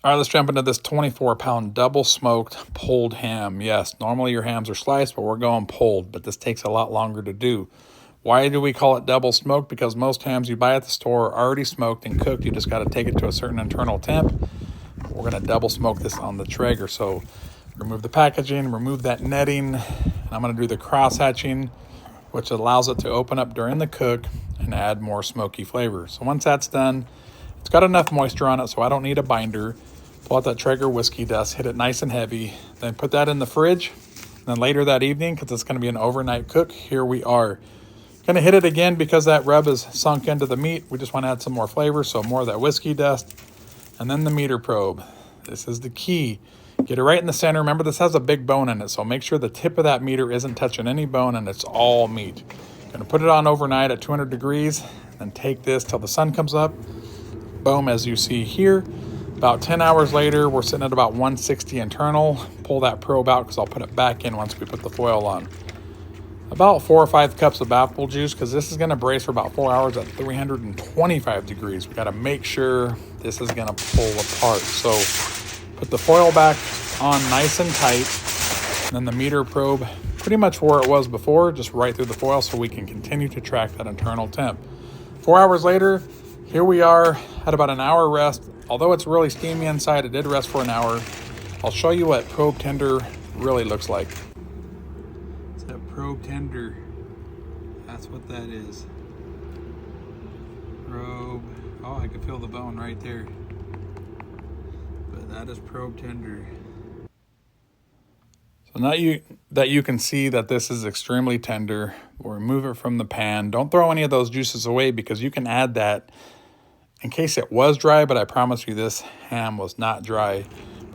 All right, let's jump into this 24-pound double smoked pulled ham. Yes, normally your hams are sliced, but we're going pulled, but this takes a lot longer to do. Why do we call it double smoked? Because most hams you buy at the store are already smoked and cooked. You just got to take it to a certain internal temp. We're going to double smoke this on the Traeger. So remove the packaging, remove that netting, and I'm going to do the cross hatching, which allows it to open up during the cook and add more smoky flavor. So once that's done, it's got enough moisture on it so I don't need a binder. Pull out that Traeger whiskey dust, hit it nice and heavy, then put that in the fridge. And then later that evening, because it's going to be an overnight cook, here we are. Going to hit it again because that rub is sunk into the meat. We just want to add some more flavor, so more of that whiskey dust. And then the meter probe. This is the key. Get it right in the center. Remember, this has a big bone in it, so make sure the tip of that meter isn't touching any bone and it's all meat. Going to put it on overnight at 200 degrees, then take this till the sun comes up. Boom, as you see here. About 10 hours later, we're sitting at about 160 internal. Pull that probe out because I'll put it back in once we put the foil on. About 4 or 5 cups of apple juice because this is going to braise for about 4 hours at 325 degrees. We got to make sure this is going to pull apart. So put the foil back on nice and tight. And then the meter probe pretty much where it was before, just right through the foil so we can continue to track that internal temp. 4 hours later, here we are at about an hour rest. Although it's really steamy inside, it did rest for an hour. I'll show you what probe tender really looks like. It's that probe tender. That's what that is. Probe. Oh, I can feel the bone right there. But that is probe tender. So now that you can see that this is extremely tender, we'll remove it from the pan. Don't throw any of those juices away because you can add that in case it was dry, but I promise you this ham was not dry.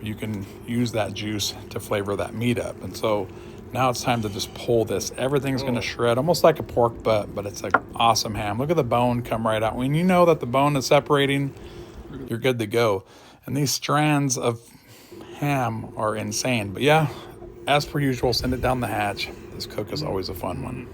You can use that juice to flavor that meat up. And so now it's time to just pull this. Everything's gonna shred, almost like a pork butt, but it's like awesome ham. Look at the bone come right out. When you know that the bone is separating, you're good to go. And these strands of ham are insane. But yeah, as per usual, send it down the hatch. This cook is always a fun one.